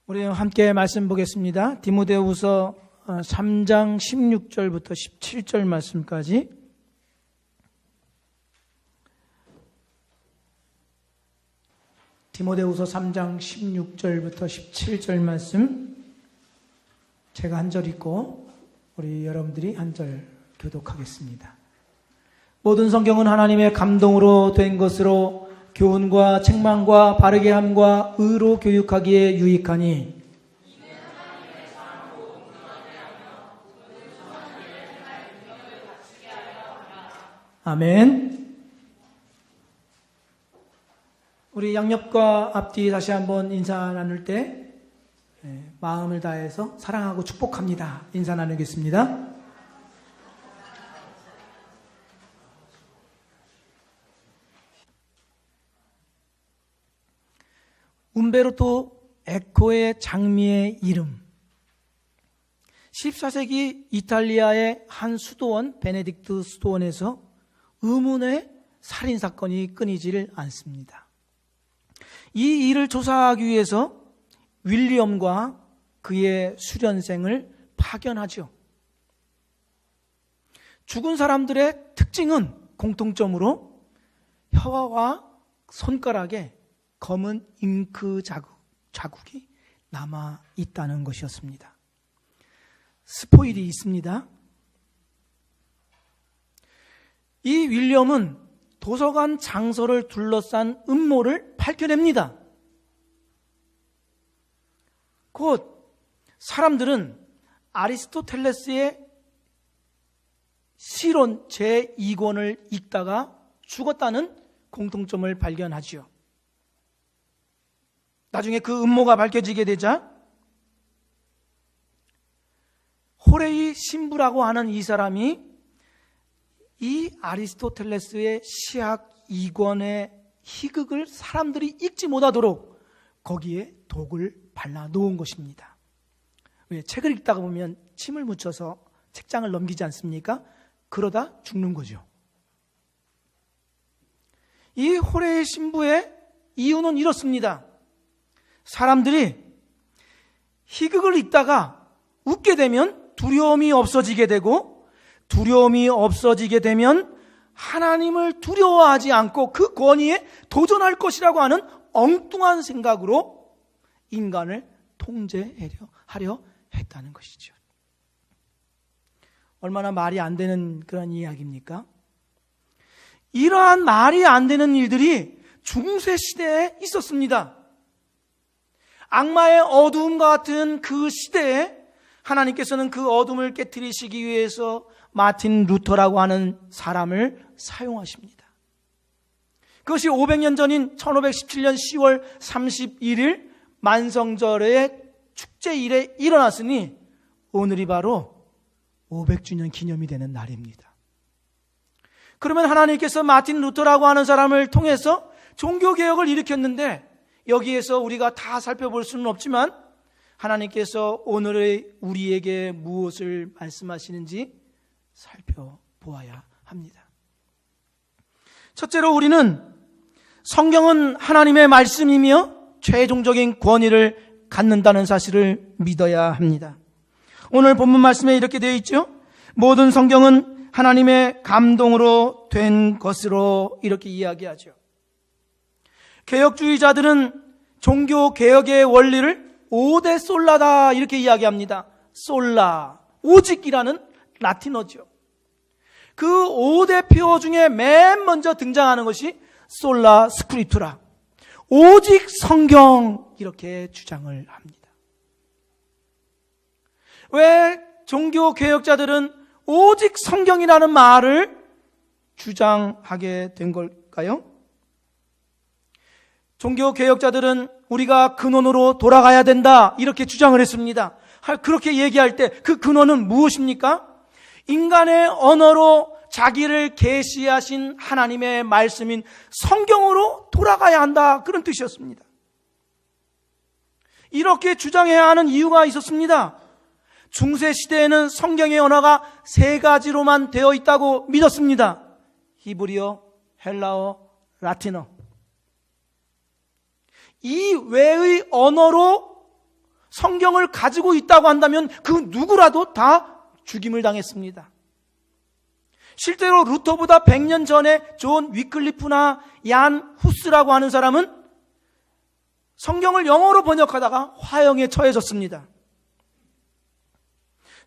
우리 함께 말씀 보겠습니다. 디모데후서 3장 16절부터 17절 말씀까지. 디모데후서 3장 16절부터 17절 말씀, 제가 한 절 읽고 우리 여러분들이 한 절 교독하겠습니다. 모든 성경은 하나님의 감동으로 된 것으로 교훈과 책망과 바르게 함과 의로 교육하기에 유익하니 아멘. 우리 양옆과 앞뒤 다시 한번 인사 나눌 때 마음을 다해서 사랑하고 축복합니다. 인사 나누겠습니다. 움베르토 에코의 장미의 이름. 14세기 이탈리아의 한 수도원, 베네딕트 수도원에서 의문의 살인사건이 끊이질 않습니다. 이 일을 조사하기 위해서 윌리엄과 그의 수련생을 파견하죠. 죽은 사람들의 특징은 공통점으로 혀와 손가락에 검은 잉크 자국이 남아 있다는 것이었습니다. 스포일이 있습니다. 이 윌리엄은 도서관 장소를 둘러싼 음모를 밝혀냅니다. 곧 사람들은 아리스토텔레스의 실론 제2권을 읽다가 죽었다는 공통점을 발견하지요. 나중에 그 음모가 밝혀지게 되자 호레이 신부라고 하는 이 사람이 이 아리스토텔레스의 시학 2권의 희극을 사람들이 읽지 못하도록 거기에 독을 발라 놓은 것입니다. 왜? 책을 읽다가 보면 침을 묻혀서 책장을 넘기지 않습니까? 그러다 죽는 거죠. 이 호레이 신부의 이유는 이렇습니다. 사람들이 희극을 읽다가 웃게 되면 두려움이 없어지게 되고, 두려움이 없어지게 되면 하나님을 두려워하지 않고 그 권위에 도전할 것이라고 하는 엉뚱한 생각으로 인간을 통제하려 했다는 것이죠. 얼마나 말이 안 되는 그런 이야기입니까? 이러한 말이 안 되는 일들이 중세 시대에 있었습니다. 악마의 어두움과 같은 그 시대에 하나님께서는 그 어둠을 깨트리시기 위해서 마틴 루터라고 하는 사람을 사용하십니다. 그것이 500년 전인 1517년 10월 31일 만성절의 축제일에 일어났으니 오늘이 바로 500주년 기념이 되는 날입니다. 그러면 하나님께서 마틴 루터라고 하는 사람을 통해서 종교개혁을 일으켰는데, 여기에서 우리가 다 살펴볼 수는 없지만 하나님께서 오늘의 우리에게 무엇을 말씀하시는지 살펴보아야 합니다. 첫째로 우리는 성경은 하나님의 말씀이며 최종적인 권위를 갖는다는 사실을 믿어야 합니다. 오늘 본문 말씀에 이렇게 되어 있죠. 모든 성경은 하나님의 감동으로 된 것으로 이렇게 이야기하죠. 개혁주의자들은 종교개혁의 원리를 5대 솔라다 이렇게 이야기합니다. 솔라, 오직이라는 라틴어죠. 그 5대 표 중에 맨 먼저 등장하는 것이 솔라 스크립투라, 오직 성경, 이렇게 주장을 합니다. 왜 종교개혁자들은 오직 성경이라는 말을 주장하게 된 걸까요? 종교개혁자들은 우리가 근원으로 돌아가야 된다 이렇게 주장을 했습니다. 그렇게 얘기할 때 그 근원은 무엇입니까? 인간의 언어로 자기를 계시하신 하나님의 말씀인 성경으로 돌아가야 한다, 그런 뜻이었습니다. 이렇게 주장해야 하는 이유가 있었습니다. 중세시대에는 성경의 언어가 3가지로만 되어 있다고 믿었습니다. 히브리어, 헬라어, 라틴어. 이 외의 언어로 성경을 가지고 있다고 한다면 그 누구라도 다 죽임을 당했습니다. 실제로 루터보다 100년 전에 존 위클리프나 얀 후스라고 하는 사람은 성경을 영어로 번역하다가 화형에 처해졌습니다.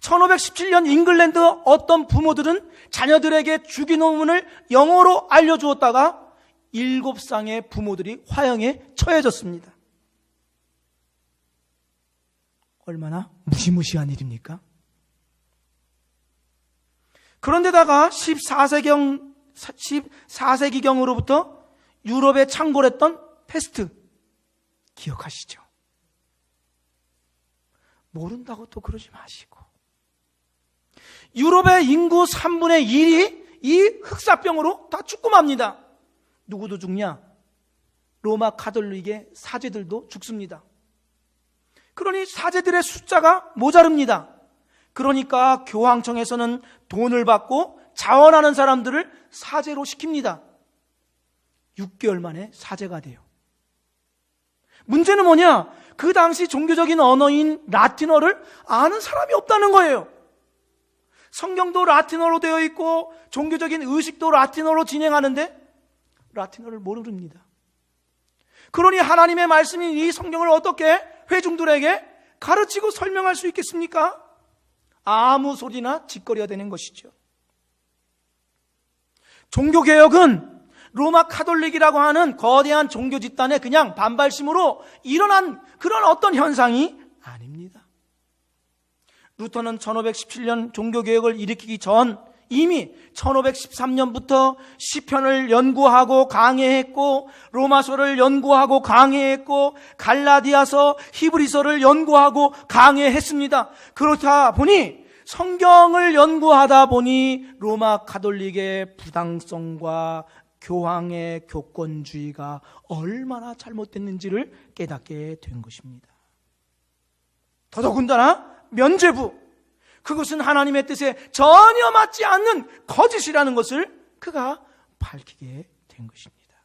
1517년 잉글랜드 어떤 부모들은 자녀들에게 주기도문을 영어로 알려주었다가 7쌍의 부모들이 화형에 처해졌습니다. 얼마나 무시무시한 일입니까? 그런데다가 14세기경으로부터 유럽에 창궐했던 패스트 기억하시죠? 모른다고 또 그러지 마시고, 유럽의 인구 3분의 1이 이 흑사병으로 다 죽고 맙니다. 누구도 죽냐? 로마 가톨릭의 사제들도 죽습니다. 그러니 사제들의 숫자가 모자릅니다. 그러니까 교황청에서는 돈을 받고 자원하는 사람들을 사제로 시킵니다. 6개월 만에 사제가 돼요. 문제는 뭐냐? 그 당시 종교적인 언어인 라틴어를 아는 사람이 없다는 거예요. 성경도 라틴어로 되어 있고 종교적인 의식도 라틴어로 진행하는데 라틴어를 모릅니다. 그러니 하나님의 말씀인 이 성경을 어떻게 회중들에게 가르치고 설명할 수 있겠습니까? 아무 소리나 짓거려야 되는 것이죠. 종교개혁은 로마 카톨릭이라고 하는 거대한 종교 집단의 그냥 반발심으로 일어난 그런 어떤 현상이 아닙니다. 루터는 1517년 종교개혁을 일으키기 전 이미 1513년부터 시편을 연구하고 강해했고, 로마서를 연구하고 강해했고, 갈라디아서, 히브리서를 연구하고 강해했습니다. 그렇다 보니 성경을 연구하다 보니 로마 가톨릭의 부당성과 교황의 교권주의가 얼마나 잘못됐는지를 깨닫게 된 것입니다. 더더군다나 면죄부, 그것은 하나님의 뜻에 전혀 맞지 않는 거짓이라는 것을 그가 밝히게 된 것입니다.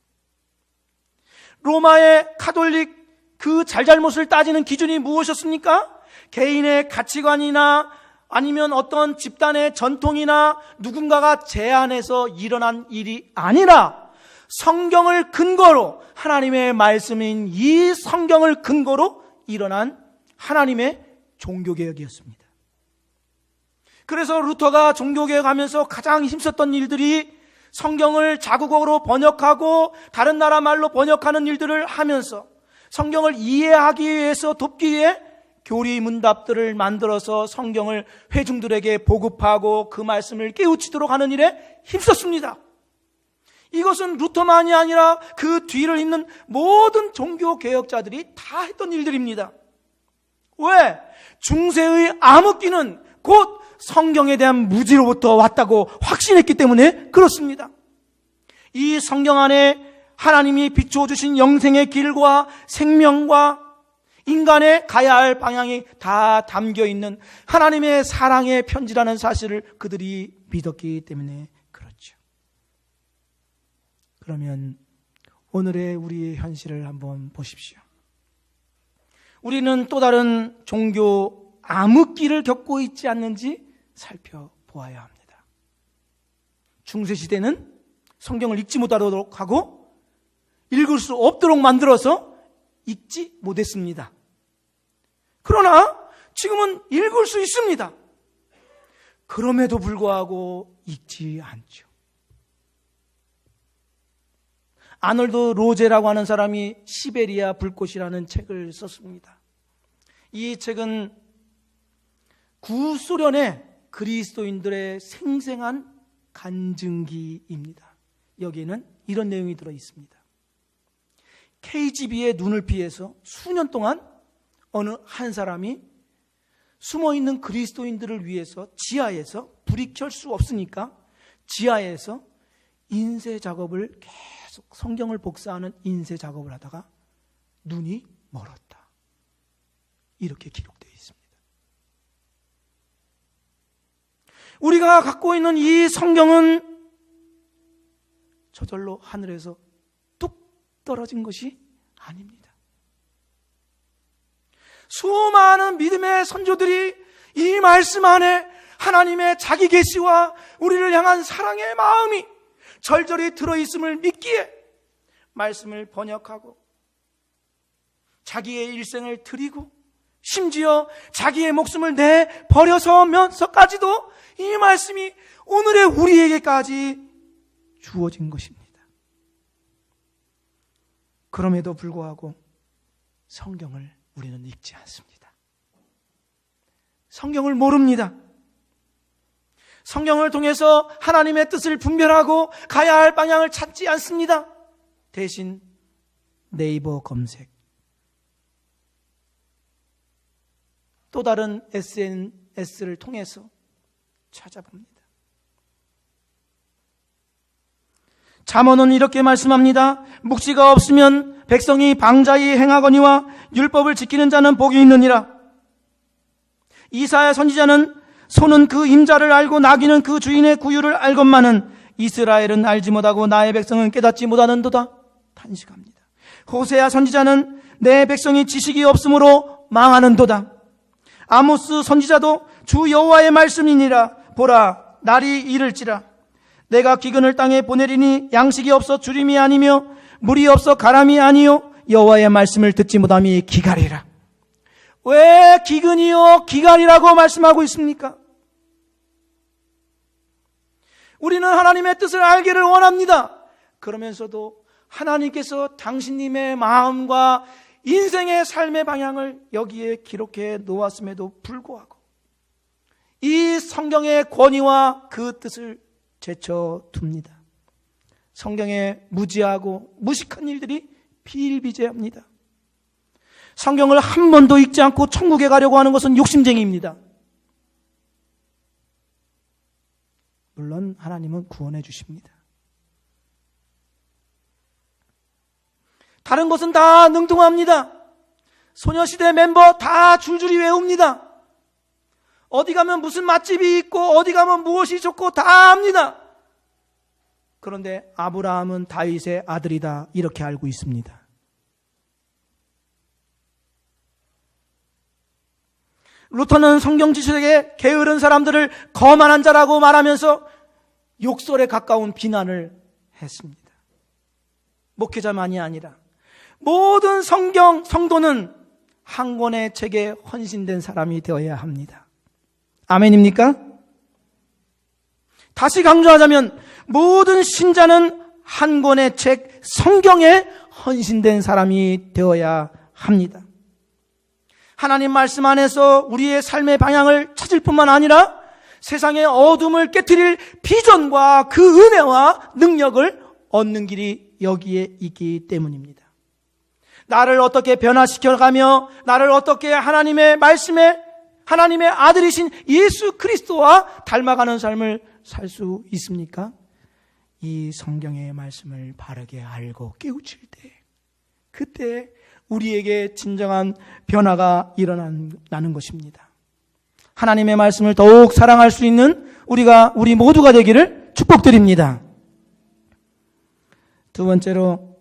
로마의 가톨릭 그 잘잘못을 따지는 기준이 무엇이었습니까? 개인의 가치관이나 아니면 어떤 집단의 전통이나 누군가가 제안해서 일어난 일이 아니라 성경을 근거로, 하나님의 말씀인 이 성경을 근거로 일어난 하나님의 종교개혁이었습니다. 그래서 루터가 종교개혁하면서 가장 힘썼던 일들이 성경을 자국어로 번역하고 다른 나라 말로 번역하는 일들을 하면서 성경을 이해하기 위해서 돕기 위해 교리문답들을 만들어서 성경을 회중들에게 보급하고 그 말씀을 깨우치도록 하는 일에 힘썼습니다. 이것은 루터만이 아니라 그 뒤를 잇는 모든 종교개혁자들이 다 했던 일들입니다. 왜? 중세의 암흑기는 곧 성경에 대한 무지로부터 왔다고 확신했기 때문에 그렇습니다. 이 성경 안에 하나님이 비추어 주신 영생의 길과 생명과 인간의 가야 할 방향이 다 담겨 있는 하나님의 사랑의 편지라는 사실을 그들이 믿었기 때문에 그렇죠. 그러면 오늘의 우리의 현실을 한번 보십시오. 우리는 또 다른 종교 암흑기를 겪고 있지 않는지 살펴보아야 합니다. 중세시대는 성경을 읽지 못하도록 하고 읽을 수 없도록 만들어서 읽지 못했습니다. 그러나 지금은 읽을 수 있습니다. 그럼에도 불구하고 읽지 않죠. 아놀드 로제라고 하는 사람이 시베리아 불꽃이라는 책을 썼습니다. 이 책은 구소련의 그리스도인들의 생생한 간증기입니다. 여기에는 이런 내용이 들어 있습니다. KGB의 눈을 피해서 수년 동안 어느 한 사람이 숨어있는 그리스도인들을 위해서 지하에서, 불이 켤 수 없으니까 지하에서 인쇄 작업을 계속, 성경을 복사하는 인쇄 작업을 하다가 눈이 멀었다. 이렇게 기록되어 있습니다. 우리가 갖고 있는 이 성경은 저절로 하늘에서 뚝 떨어진 것이 아닙니다. 수많은 믿음의 선조들이 이 말씀 안에 하나님의 자기 계시와 우리를 향한 사랑의 마음이 절절히 들어있음을 믿기에 말씀을 번역하고 자기의 일생을 드리고 심지어 자기의 목숨을 내버려서면서까지도 이 말씀이 오늘의 우리에게까지 주어진 것입니다. 그럼에도 불구하고 성경을 우리는 읽지 않습니다. 성경을 모릅니다. 성경을 통해서 하나님의 뜻을 분별하고 가야 할 방향을 찾지 않습니다. 대신 네이버 검색, 또 다른 SNS를 통해서 찾아봅니다. 잠언은 이렇게 말씀합니다. 묵시가 없으면 백성이 방자히 행하거니와 율법을 지키는 자는 복이 있느니라. 이사야 선지자는 소는 그 임자를 알고 나귀는 그 주인의 구유를 알건만은 이스라엘은 알지 못하고 나의 백성은 깨닫지 못하는도다. 탄식합니다. 호세아 선지자는 내 백성이 지식이 없으므로 망하는도다. 아모스 선지자도 주 여호와의 말씀이니라. 보라, 날이 이를지라. 내가 기근을 땅에 보내리니 양식이 없어 주림이 아니며 물이 없어 가람이 아니요 여호와의 말씀을 듣지 못함이 기갈이라. 왜 기근이요 기갈이라고 말씀하고 있습니까? 우리는 하나님의 뜻을 알기를 원합니다. 그러면서도 하나님께서 당신님의 마음과 인생의 삶의 방향을 여기에 기록해 놓았음에도 불구하고 이 성경의 권위와 그 뜻을 제쳐둡니다. 성경에 무지하고 무식한 일들이 비일비재합니다. 성경을 한 번도 읽지 않고 천국에 가려고 하는 것은 욕심쟁이입니다. 물론 하나님은 구원해 주십니다. 다른 것은 다 능통합니다. 소녀시대 멤버 다 줄줄이 외웁니다. 어디 가면 무슨 맛집이 있고 어디 가면 무엇이 좋고 다 압니다. 그런데 아브라함은 다윗의 아들이다 이렇게 알고 있습니다. 루터는 성경 지식에 게으른 사람들을 거만한 자라고 말하면서 욕설에 가까운 비난을 했습니다. 목회자만이 아니라 모든 성도는 한 권의 책에 헌신된 사람이 되어야 합니다. 아멘입니까? 다시 강조하자면 모든 신자는 한 권의 책 성경에 헌신된 사람이 되어야 합니다. 하나님 말씀 안에서 우리의 삶의 방향을 찾을 뿐만 아니라 세상의 어둠을 깨트릴 비전과 그 은혜와 능력을 얻는 길이 여기에 있기 때문입니다. 나를 어떻게 변화시켜가며 나를 어떻게 하나님의 말씀에 하나님의 아들이신 예수 그리스도와 닮아가는 삶을 살 수 있습니까? 이 성경의 말씀을 바르게 알고 깨우칠 때 그때 우리에게 진정한 변화가 일어나는 것입니다. 하나님의 말씀을 더욱 사랑할 수 있는 우리 모두가 되기를 축복드립니다. 두 번째로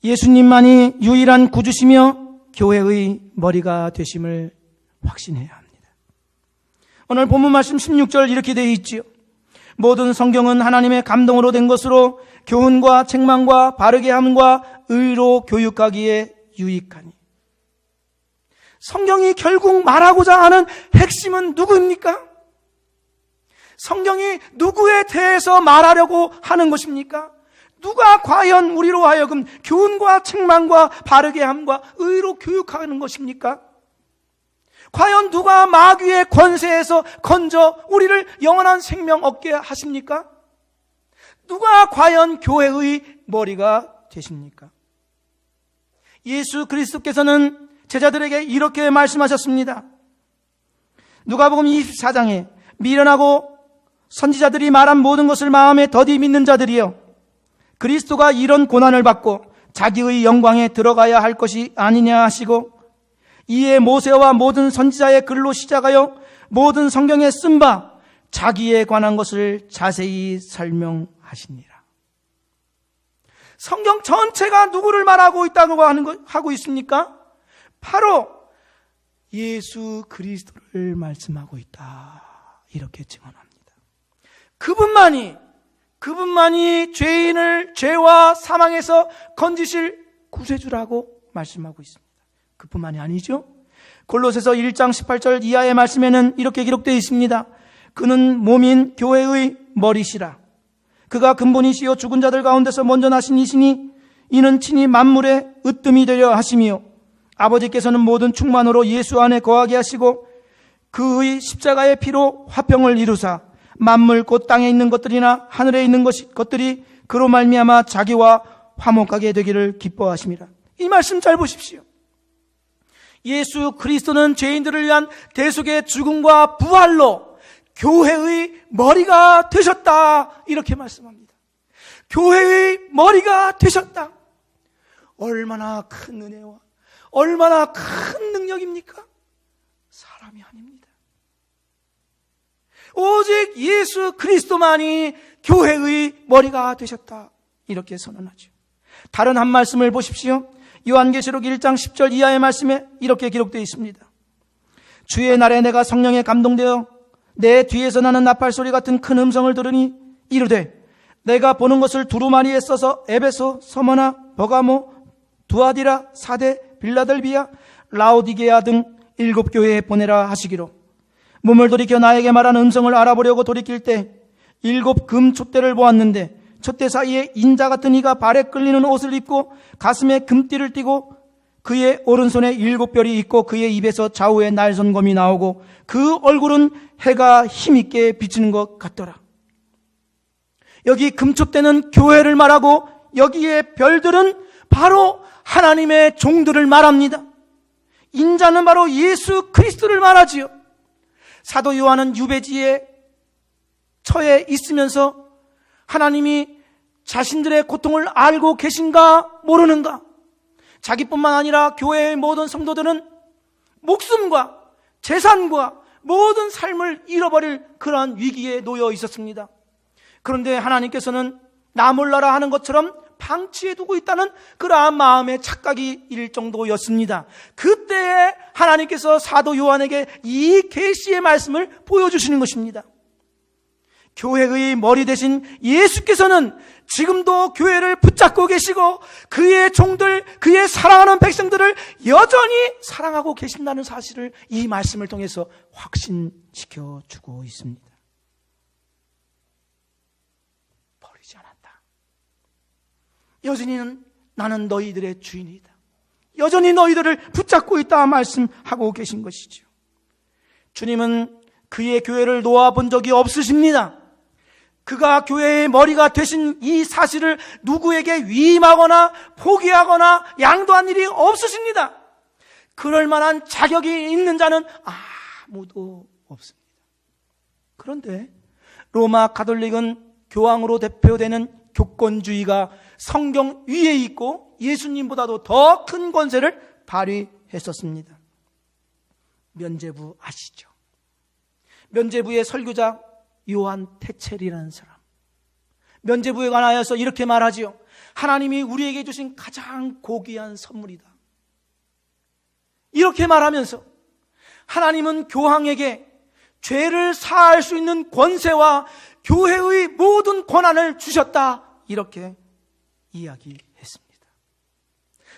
예수님만이 유일한 구주시며 교회의 머리가 되심을 확신해야 합니다. 오늘 본문 말씀 16절 이렇게 되어 있지요. 모든 성경은 하나님의 감동으로 된 것으로 교훈과 책망과 바르게 함과 의로 교육하기에 유익하니. 성경이 결국 말하고자 하는 핵심은 누구입니까? 성경이 누구에 대해서 말하려고 하는 것입니까? 누가 과연 우리로 하여금 교훈과 책망과 바르게 함과 의로 교육하는 것입니까? 과연 누가 마귀의 권세에서 건져 우리를 영원한 생명 얻게 하십니까? 누가 과연 교회의 머리가 되십니까? 예수 그리스도께서는 제자들에게 이렇게 말씀하셨습니다. 누가복음 24장에 미련하고 선지자들이 말한 모든 것을 마음에 더디 믿는 자들이여, 그리스도가 이런 고난을 받고 자기의 영광에 들어가야 할 것이 아니냐 하시고, 이에 모세와 모든 선지자의 글로 시작하여 모든 성경에 쓴 바 자기에 관한 것을 자세히 설명하시니라. 성경 전체가 누구를 말하고 있다고 하고 있습니까? 바로 예수 그리스도를 말씀하고 있다. 이렇게 증언합니다. 그분만이 죄인을 죄와 사망에서 건지실 구세주라고 말씀하고 있습니다. 그뿐만이 아니죠. 골로새서 1장 18절 이하의 말씀에는 이렇게 기록되어 있습니다. 그는 몸인 교회의 머리시라. 그가 근본이시요 죽은 자들 가운데서 먼저 나신 이시니 이는 친히 만물의 으뜸이 되려 하심이요 아버지께서는 모든 충만으로 예수 안에 거하게 하시고 그의 십자가의 피로 화평을 이루사 만물 곧 땅에 있는 것들이나 하늘에 있는 것들이 그로 말미암아 자기와 화목하게 되기를 기뻐하심이라. 이 말씀 잘 보십시오. 예수 그리스도는 죄인들을 위한 대속의 죽음과 부활로 교회의 머리가 되셨다. 이렇게 말씀합니다. 교회의 머리가 되셨다. 얼마나 큰 은혜와 얼마나 큰 능력입니까? 사람이 아닙니다. 오직 예수 그리스도만이 교회의 머리가 되셨다. 이렇게 선언하죠. 다른 한 말씀을 보십시오. 요한계시록 1장 10절 이하의 말씀에 이렇게 기록되어 있습니다. 주의 날에 내가 성령에 감동되어 내 뒤에서 나는 나팔소리 같은 큰 음성을 들으니 이르되 내가 보는 것을 두루마리에 써서 에베소, 서머나, 버가모, 두아디라, 사데, 빌라델비아, 라오디게아 등 7교회에 보내라 하시기로 몸을 돌이켜 나에게 말한 음성을 알아보려고 돌이킬 때 7 금 촛대를 보았는데 촛대 사이에 인자 같은 이가 발에 끌리는 옷을 입고 가슴에 금띠를 띠고 그의 오른손에 7별이 있고 그의 입에서 좌우에 날선검이 나오고 그 얼굴은 해가 힘있게 비치는 것 같더라. 여기 금촛대는 교회를 말하고 여기에 별들은 바로 하나님의 종들을 말합니다. 인자는 바로 예수 그리스도를 말하지요. 사도 요한은 유배지에 처해 있으면서 하나님이 자신들의 고통을 알고 계신가 모르는가, 자기뿐만 아니라 교회의 모든 성도들은 목숨과 재산과 모든 삶을 잃어버릴 그러한 위기에 놓여 있었습니다. 그런데 하나님께서는 나 몰라라 하는 것처럼 방치해 두고 있다는 그러한 마음의 착각이 일 정도였습니다. 그때에 하나님께서 사도 요한에게 이 계시의 말씀을 보여주시는 것입니다. 교회의 머리 대신 예수께서는 지금도 교회를 붙잡고 계시고 그의 종들, 그의 사랑하는 백성들을 여전히 사랑하고 계신다는 사실을 이 말씀을 통해서 확신시켜주고 있습니다. 버리지 않았다. 여전히 나는 너희들의 주인이다. 여전히 너희들을 붙잡고 있다 말씀하고 계신 것이죠. 주님은 그의 교회를 놓아본 적이 없으십니다. 그가 교회의 머리가 되신 이 사실을 누구에게 위임하거나 포기하거나 양도한 일이 없으십니다. 그럴 만한 자격이 있는 자는 아무도 없습니다. 그런데 로마 가톨릭은 교황으로 대표되는 교권주의가 성경 위에 있고 예수님보다도 더 큰 권세를 발휘했었습니다. 면죄부 아시죠? 면죄부의 설교자 요한 테첼이라는 사람, 면죄부에 관하여서 이렇게 말하지요. 하나님이 우리에게 주신 가장 고귀한 선물이다. 이렇게 말하면서 하나님은 교황에게 죄를 사할 수 있는 권세와 교회의 모든 권한을 주셨다. 이렇게 이야기했습니다.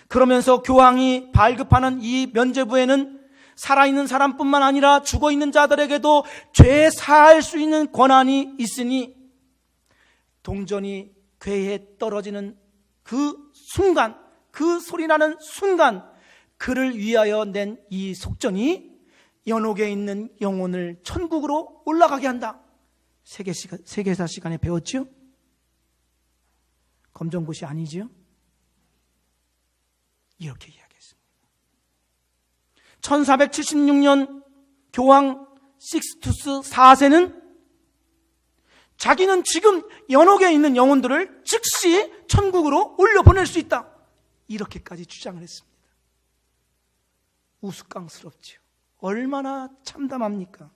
그러면서 교황이 발급하는 이 면죄부에는 살아있는 사람뿐만 아니라 죽어있는 자들에게도 죄 사할 수 있는 권한이 있으니 동전이 궤에 떨어지는 그 순간, 그 소리나는 순간 그를 위하여 낸 이 속전이 연옥에 있는 영혼을 천국으로 올라가게 한다. 세계사 시간에 배웠죠? 검정고시 아니지요? 이렇게 이야기했습니다. 1476년 교황 식스투스 4세는 자기는 지금 연옥에 있는 영혼들을 즉시 천국으로 올려보낼 수 있다. 이렇게까지 주장을 했습니다. 우스꽝스럽죠. 얼마나 참담합니까?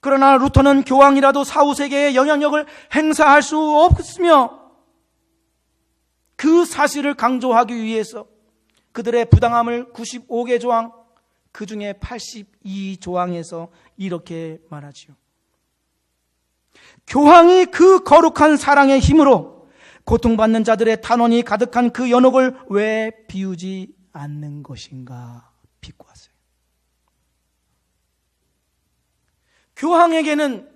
그러나 루터는 교황이라도 사후세계에 영향력을 행사할 수 없으며 그 사실을 강조하기 위해서 그들의 부당함을 95개 조항, 그 중에 82조항에서 이렇게 말하지요. 교황이 그 거룩한 사랑의 힘으로 고통받는 자들의 탄원이 가득한 그 연옥을 왜 비우지 않는 것인가 비꼬았어요. 교황에게는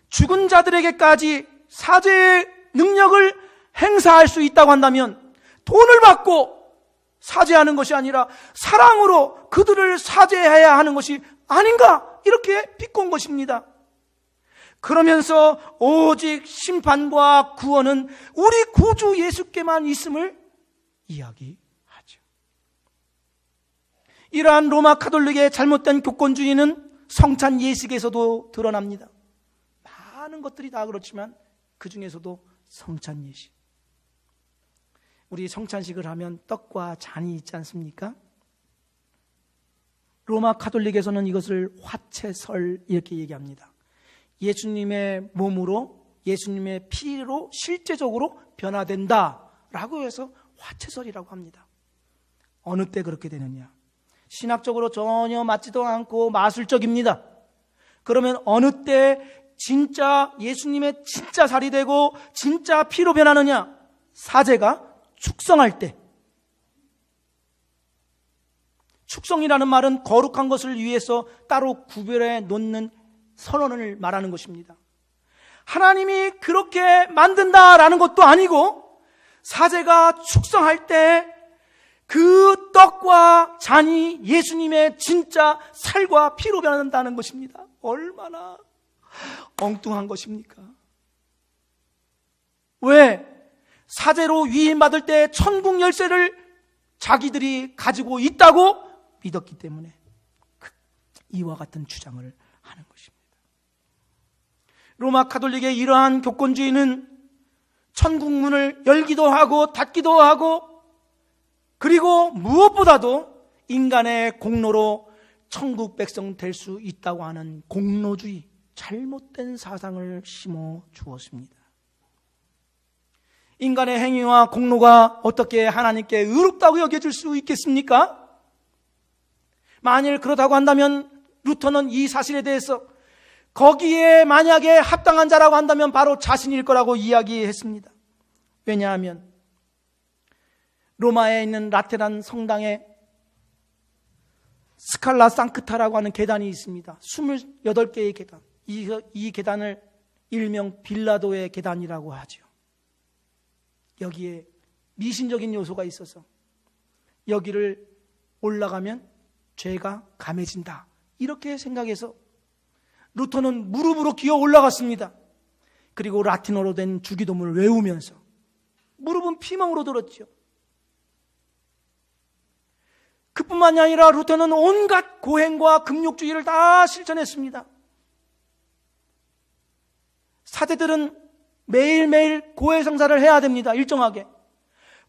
죽은 자들에게까지 사죄의 능력을 행사할 수 있다고 한다면 돈을 받고 사죄하는 것이 아니라 사랑으로 그들을 사죄해야 하는 것이 아닌가, 이렇게 비꼰 것입니다. 그러면서 오직 심판과 구원은 우리 구주 예수께만 있음을 이야기하죠. 이러한 로마 가톨릭의 잘못된 교권주의는 성찬 예식에서도 드러납니다. 많은 것들이 다 그렇지만 그 중에서도 성찬 예식. 우리 성찬식을 하면 떡과 잔이 있지 않습니까? 로마 가톨릭에서는 이것을 화채설 이렇게 얘기합니다. 예수님의 몸으로, 예수님의 피로 실제적으로 변화된다라고 해서 화채설이라고 합니다. 어느 때 그렇게 되느냐? 신학적으로 전혀 맞지도 않고 마술적입니다. 그러면 어느 때 진짜 예수님의 진짜 살이 되고 진짜 피로 변하느냐? 사제가 축성할 때. 축성이라는 말은 거룩한 것을 위해서 따로 구별해 놓는 선언을 말하는 것입니다. 하나님이 그렇게 만든다라는 것도 아니고 사제가 축성할 때 그 떡과 잔이 예수님의 진짜 살과 피로 변한다는 것입니다. 얼마나 엉뚱한 것입니까? 왜? 사제로 위임받을 때 천국 열쇠를 자기들이 가지고 있다고 믿었기 때문에 이와 같은 주장을 하는 것입니다. 로마 가톨릭의 이러한 교권주의는 천국 문을 열기도 하고 닫기도 하고, 그리고 무엇보다도 인간의 공로로 천국 백성 될 수 있다고 하는 공로주의, 잘못된 사상을 심어 주었습니다. 인간의 행위와 공로가 어떻게 하나님께 의롭다고 여겨질 수 있겠습니까? 만일 그렇다고 한다면 루터는 이 사실에 대해서 거기에 만약에 합당한 자라고 한다면 바로 자신일 거라고 이야기했습니다. 왜냐하면 로마에 있는 라테란 성당에 스칼라 상크타라고 하는 계단이 있습니다. 28개의 계단. 이 계단을 일명 빌라도의 계단이라고 하죠. 여기에 미신적인 요소가 있어서 여기를 올라가면 죄가 감해진다, 이렇게 생각해서 루터는 무릎으로 기어 올라갔습니다. 그리고 라틴어로 된 주기도문을 외우면서 무릎은 피멍으로 들었죠. 그뿐만이 아니라 루터는 온갖 고행과 금욕주의를 다 실천했습니다. 사제들은 매일매일 고해성사를 해야 됩니다. 일정하게.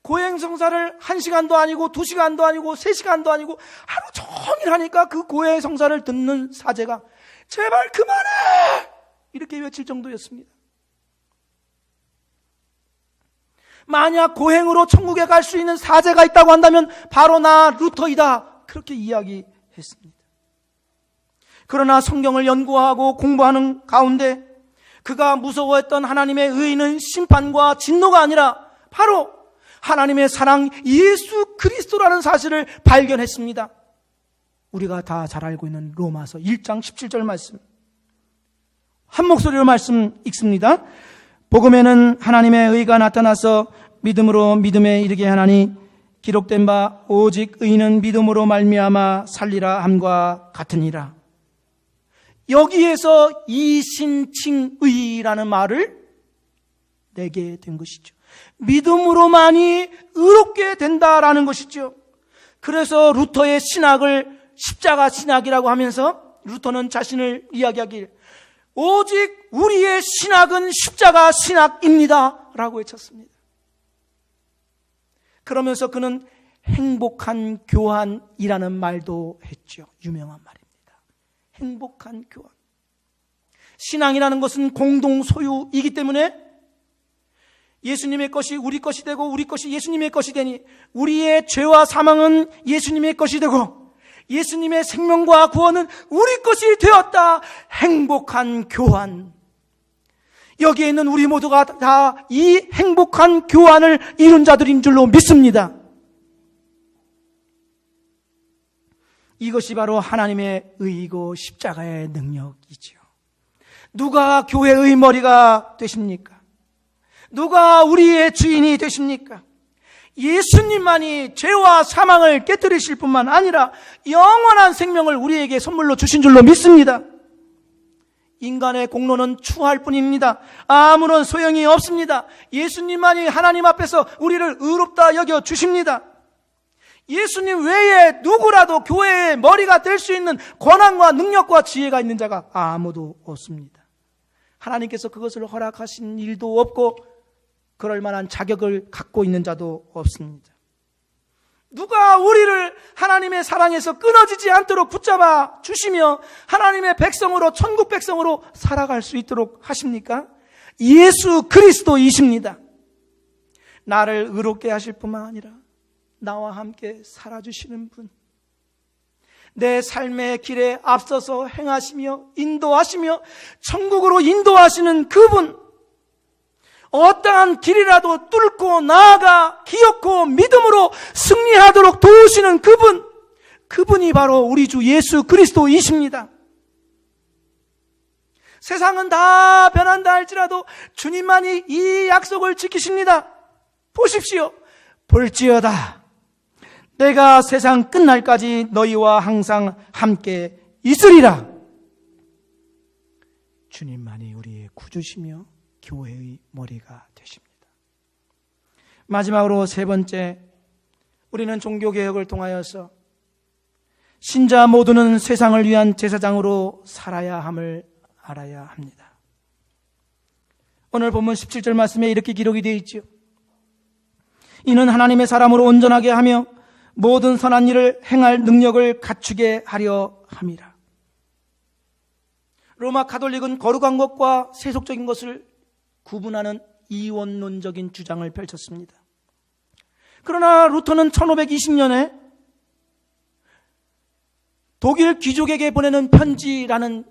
고해성사를 1시간도 아니고 2시간도 아니고 3시간도 아니고 하루 종일 하니까 그 고해성사를 듣는 사제가 제발 그만해! 이렇게 외칠 정도였습니다. 만약 고행으로 천국에 갈 수 있는 사제가 있다고 한다면 바로 나 루터이다, 그렇게 이야기했습니다. 그러나 성경을 연구하고 공부하는 가운데 그가 무서워했던 하나님의 의는 심판과 진노가 아니라 바로 하나님의 사랑 예수 그리스도라는 사실을 발견했습니다. 우리가 다 잘 알고 있는 로마서 1장 17절 말씀, 한 목소리로 말씀 읽습니다. 복음에는 하나님의 의가 나타나서 믿음으로 믿음에 이르게 하나니 기록된 바 오직 의는 믿음으로 말미암아 살리라 함과 같으니라. 여기에서 이신칭의라는 말을 내게 된 것이죠. 믿음으로만이 의롭게 된다라는 것이죠. 그래서 루터의 신학을 십자가 신학이라고 하면서 루터는 자신을 이야기하길 오직 우리의 신학은 십자가 신학입니다 라고 외쳤습니다. 그러면서 그는 행복한 교환이라는 말도 했죠. 유명한 말입니다. 행복한 교환. 신앙이라는 것은 공동 소유이기 때문에 예수님의 것이 우리 것이 되고 우리 것이 예수님의 것이 되니 우리의 죄와 사망은 예수님의 것이 되고 예수님의 생명과 구원은 우리 것이 되었다. 행복한 교환. 여기에 있는 우리 모두가 다 이 행복한 교환을 이룬 자들인 줄로 믿습니다. 이것이 바로 하나님의 의이고 십자가의 능력이죠. 누가 교회의 머리가 되십니까? 누가 우리의 주인이 되십니까? 예수님만이 죄와 사망을 깨뜨리실 뿐만 아니라 영원한 생명을 우리에게 선물로 주신 줄로 믿습니다. 인간의 공로는 추할 뿐입니다. 아무런 소용이 없습니다. 예수님만이 하나님 앞에서 우리를 의롭다 여겨 주십니다. 예수님 외에 누구라도 교회의 머리가 될 수 있는 권한과 능력과 지혜가 있는 자가 아무도 없습니다. 하나님께서 그것을 허락하신 일도 없고 그럴 만한 자격을 갖고 있는 자도 없습니다. 누가 우리를 하나님의 사랑에서 끊어지지 않도록 붙잡아 주시며 하나님의 백성으로 천국 백성으로 살아갈 수 있도록 하십니까? 예수 그리스도이십니다. 나를 의롭게 하실 뿐만 아니라 나와 함께 살아주시는 분, 내 삶의 길에 앞서서 행하시며 인도하시며 천국으로 인도하시는 그분, 어떠한 길이라도 뚫고 나아가 기어코 믿음으로 승리하도록 도우시는 그분, 그분이 바로 우리 주 예수 그리스도이십니다. 세상은 다 변한다 할지라도 주님만이 이 약속을 지키십니다. 보십시오. 볼지어다 내가 세상 끝날까지 너희와 항상 함께 있으리라. 주님만이 우리의 구주시며 교회의 머리가 되십니다. 마지막으로 세 번째, 우리는 종교개혁을 통하여서 신자 모두는 세상을 위한 제사장으로 살아야 함을 알아야 합니다. 오늘 본문 17절 말씀에 이렇게 기록이 되어 있죠. 이는 하나님의 사람으로 온전하게 하며 모든 선한 일을 행할 능력을 갖추게 하려 함이라. 로마 가톨릭은 거룩한 것과 세속적인 것을 구분하는 이원론적인 주장을 펼쳤습니다. 그러나 루터는 1520년에 독일 귀족에게 보내는 편지라는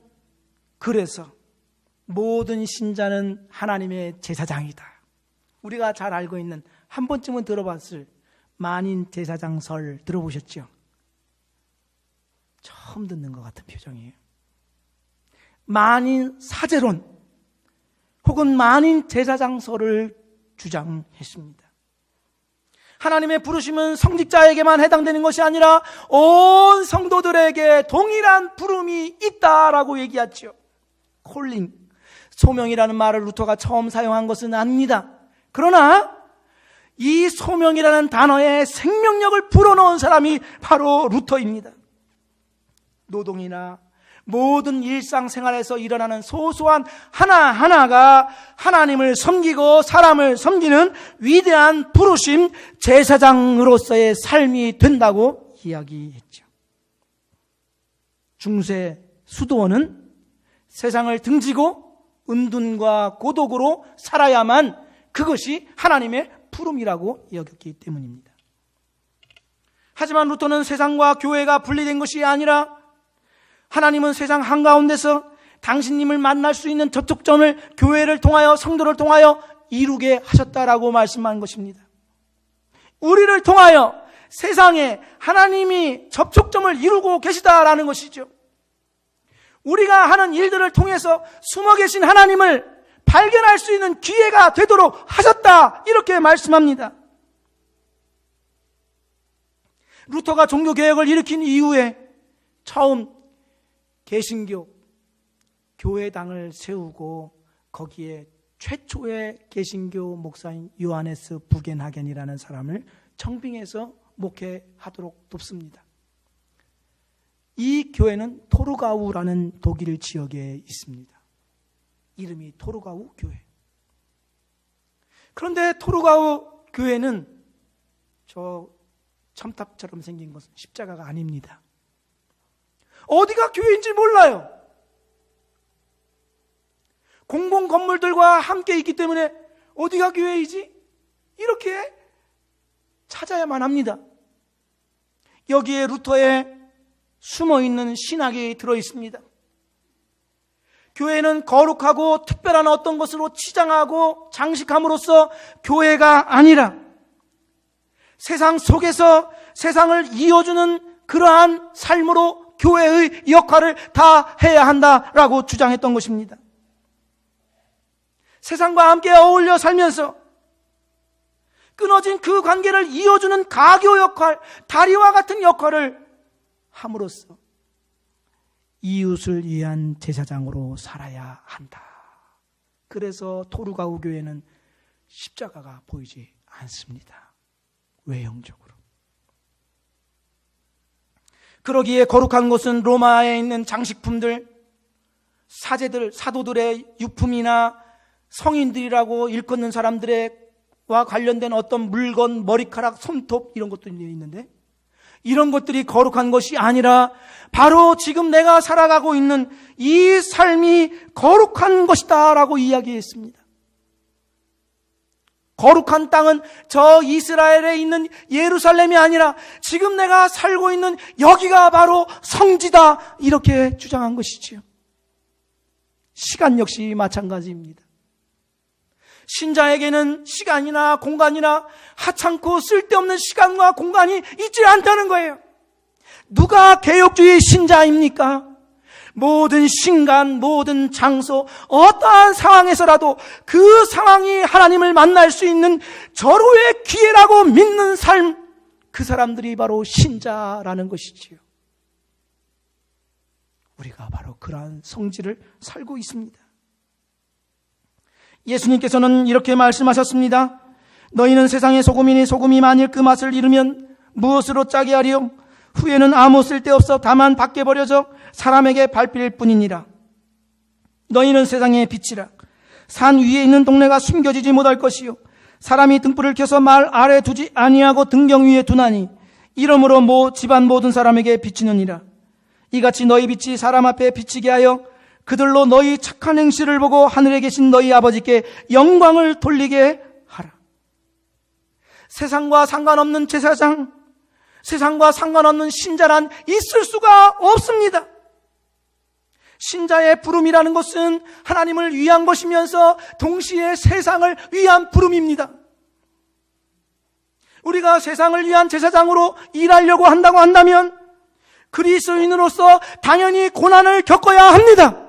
글에서 모든 신자는 하나님의 제사장이다. 우리가 잘 알고 있는, 한 번쯤은 들어봤을 만인 제사장설 들어보셨죠? 처음 듣는 것 같은 표정이에요. 만인 사제론 혹은 만인 제사장설을 주장했습니다. 하나님의 부르심은 성직자에게만 해당되는 것이 아니라 온 성도들에게 동일한 부름이 있다라고 얘기하죠. 콜링, 소명이라는 말을 루터가 처음 사용한 것은 아닙니다. 그러나 이 소명이라는 단어에 생명력을 불어넣은 사람이 바로 루터입니다. 노동이나 모든 일상생활에서 일어나는 소소한 하나하나가 하나님을 섬기고 사람을 섬기는 위대한 부르심, 제사장으로서의 삶이 된다고 이야기했죠. 중세 수도원은 세상을 등지고 은둔과 고독으로 살아야만 그것이 하나님의 부름이라고 여겼기 때문입니다. 하지만 루터는 세상과 교회가 분리된 것이 아니라 하나님은 세상 한가운데서 당신님을 만날 수 있는 접촉점을 교회를 통하여 성도를 통하여 이루게 하셨다라고 말씀한 것입니다. 우리를 통하여 세상에 하나님이 접촉점을 이루고 계시다라는 것이죠. 우리가 하는 일들을 통해서 숨어 계신 하나님을 발견할 수 있는 기회가 되도록 하셨다, 이렇게 말씀합니다. 루터가 종교개혁을 일으킨 이후에 처음 개신교 교회당을 세우고 거기에 최초의 개신교 목사인 요하네스 부겐하겐이라는 사람을 청빙해서 목회하도록 돕습니다. 이 교회는 토르가우라는 독일 지역에 있습니다. 이름이 토르가우 교회. 그런데 토르가우 교회는 저 첨탑처럼 생긴 것은 십자가가 아닙니다. 어디가 교회인지 몰라요. 공공 건물들과 함께 있기 때문에 어디가 교회이지? 이렇게 찾아야만 합니다. 여기에 루터의 숨어있는 신학이 들어있습니다. 교회는 거룩하고 특별한 어떤 것으로 치장하고 장식함으로써 교회가 아니라 세상 속에서 세상을 이어주는 그러한 삶으로 교회의 역할을 다 해야 한다라고 주장했던 것입니다. 세상과 함께 어울려 살면서 끊어진 그 관계를 이어주는 가교 역할, 다리와 같은 역할을 함으로써 이웃을 위한 제사장으로 살아야 한다. 그래서 토르가우 교회는 십자가가 보이지 않습니다. 외형적으로. 그러기에 거룩한 곳은 로마에 있는 장식품들, 사제들, 사도들의 유품이나 성인들이라고 일컫는 사람들과 관련된 어떤 물건, 머리카락, 손톱 이런 것들이 있는데 이런 것들이 거룩한 것이 아니라 바로 지금 내가 살아가고 있는 이 삶이 거룩한 것이다 라고 이야기했습니다. 거룩한 땅은 저 이스라엘에 있는 예루살렘이 아니라 지금 내가 살고 있는 여기가 바로 성지다 이렇게 주장한 것이지요. 시간 역시 마찬가지입니다. 신자에게는 시간이나 공간이나 하찮고 쓸데없는 시간과 공간이 있지 않다는 거예요. 누가 개혁주의 신자입니까? 모든 시간, 모든 장소, 어떠한 상황에서라도 그 상황이 하나님을 만날 수 있는 절호의 기회라고 믿는 삶, 그 사람들이 바로 신자라는 것이지요. 우리가 바로 그러한 성지를 살고 있습니다. 예수님께서는 이렇게 말씀하셨습니다. 너희는 세상의 소금이니 소금이 만일 그 맛을 잃으면 무엇으로 짜게 하리요? 후에는 아무 쓸데없어 다만 밖에 버려져 사람에게 밟힐 뿐이니라. 너희는 세상의 빛이라. 산 위에 있는 동네가 숨겨지지 못할 것이요 사람이 등불을 켜서 말 아래 두지 아니하고 등경 위에 두나니 이러므로 집안 모든 사람에게 비치느니라. 이같이 너희 빛이 사람 앞에 비치게 하여 그들로 너희 착한 행실을 보고 하늘에 계신 너희 아버지께 영광을 돌리게 하라. 세상과 상관없는 제사장, 세상과 상관없는 신자란 있을 수가 없습니다. 신자의 부름이라는 것은 하나님을 위한 것이면서 동시에 세상을 위한 부름입니다. 우리가 세상을 위한 제사장으로 일하려고 한다고 한다면 그리스도인으로서 당연히 고난을 겪어야 합니다.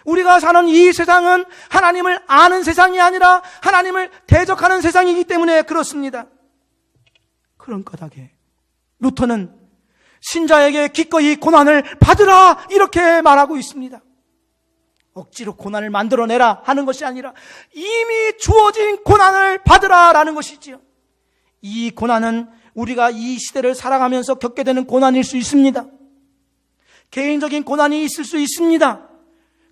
우리가 사는 이 세상은 하나님을 아는 세상이 아니라 하나님을 대적하는 세상이기 때문에 그렇습니다. 그런 까닭에 루터는 신자에게 기꺼이 고난을 받으라 이렇게 말하고 있습니다. 억지로 고난을 만들어내라 하는 것이 아니라 이미 주어진 고난을 받으라라는 것이지요. 이 고난은 우리가 이 시대를 살아가면서 겪게 되는 고난일 수 있습니다. 개인적인 고난이 있을 수 있습니다.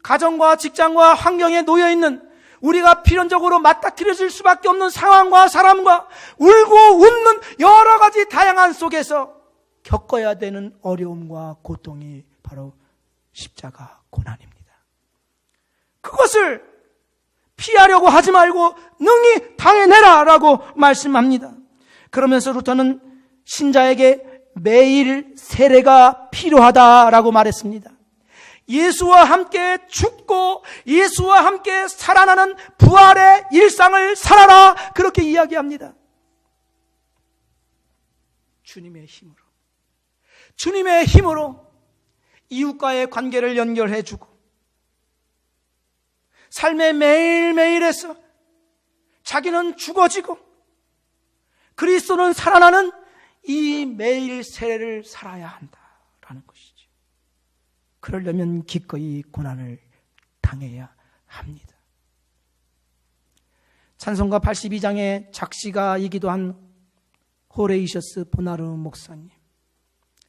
가정과 직장과 환경에 놓여있는 우리가 필연적으로 맞닥뜨려질 수밖에 없는 상황과 사람과 울고 웃는 여러 가지 다양한 속에서 겪어야 되는 어려움과 고통이 바로 십자가 고난입니다. 그것을 피하려고 하지 말고 능히 당해내라 라고 말씀합니다. 그러면서 루터는 신자에게 매일 세례가 필요하다라고 말했습니다. 예수와 함께 죽고 예수와 함께 살아나는 부활의 일상을 살아라 그렇게 이야기합니다. 주님의 힘으로 이웃과의 관계를 연결해주고 삶의 매일매일에서 자기는 죽어지고 그리스도는 살아나는 이 매일 세례를 살아야 한다라는 것이죠. 그러려면 기꺼이 고난을 당해야 합니다. 찬송가 82장의 작시가이기도 한 호레이셔스 보나르 목사님,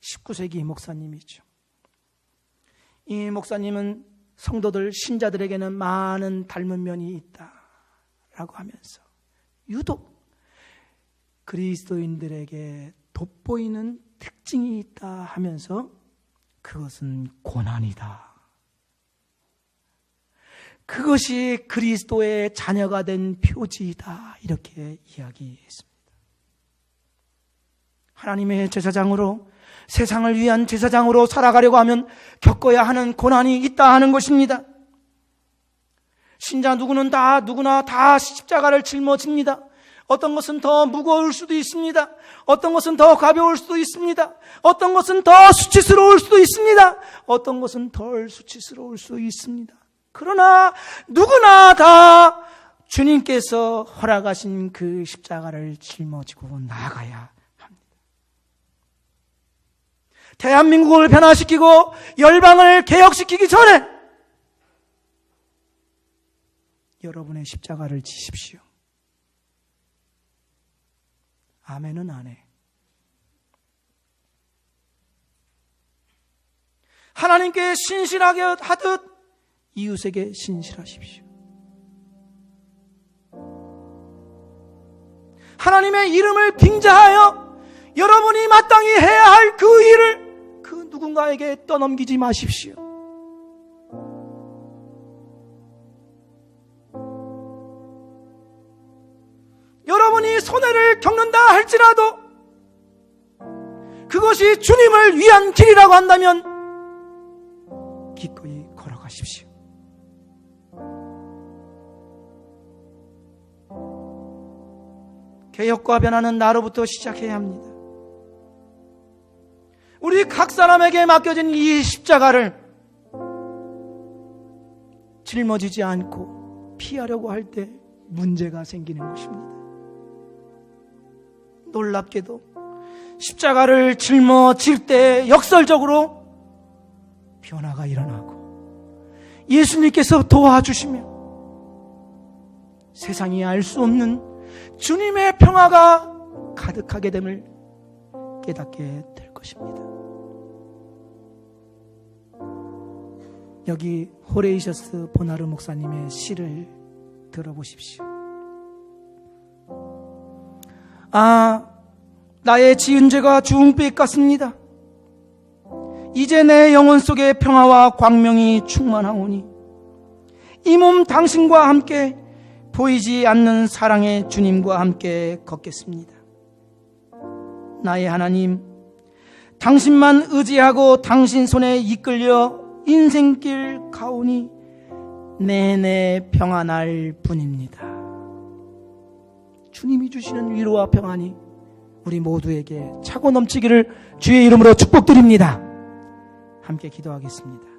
19세기 목사님이죠. 이 목사님은 성도들, 신자들에게는 많은 닮은 면이 있다라고 하면서 유독 그리스도인들에게 돋보이는 특징이 있다 하면서 그것은 고난이다. 그것이 그리스도의 자녀가 된 표지이다. 이렇게 이야기했습니다. 하나님의 제사장으로, 세상을 위한 제사장으로 살아가려고 하면 겪어야 하는 고난이 있다 하는 것입니다. 신자 누구나 다 십자가를 짊어집니다. 어떤 것은 더 무거울 수도 있습니다. 어떤 것은 더 가벼울 수도 있습니다. 어떤 것은 더 수치스러울 수도 있습니다. 어떤 것은 덜 수치스러울 수 있습니다. 그러나 누구나 다 주님께서 허락하신 그 십자가를 짊어지고 나아가야 합니다. 대한민국을 변화시키고 열방을 개혁시키기 전에 여러분의 십자가를 지십시오. 아멘은 안 해. 하나님께 신실하게 하듯 이웃에게 신실하십시오. 하나님의 이름을 빙자하여 여러분이 마땅히 해야 할 그 일을 그 누군가에게 떠넘기지 마십시오. 여러분이 손해를 겪는다 할지라도 그것이 주님을 위한 길이라고 한다면 기꺼이 걸어가십시오. 개혁과 변화는 나로부터 시작해야 합니다. 우리 각 사람에게 맡겨진 이 십자가를 짊어지지 않고 피하려고 할 때 문제가 생기는 것입니다. 놀랍게도 십자가를 짊어질 때 역설적으로 변화가 일어나고 예수님께서 도와주시며 세상이 알 수 없는 주님의 평화가 가득하게 됨을 깨닫게 될 것입니다. 여기 호레이셔스 보나르 목사님의 시를 들어보십시오. 나의 지은 죄가 주홍빛 같습니다. 이제 내 영혼 속에 평화와 광명이 충만하오니 이 몸 당신과 함께 보이지 않는 사랑의 주님과 함께 걷겠습니다. 나의 하나님, 당신만 의지하고 당신 손에 이끌려 인생길 가오니 내내 평안할 뿐입니다. 주님이 주시는 위로와 평안이 우리 모두에게 차고 넘치기를 주의 이름으로 축복드립니다. 함께 기도하겠습니다.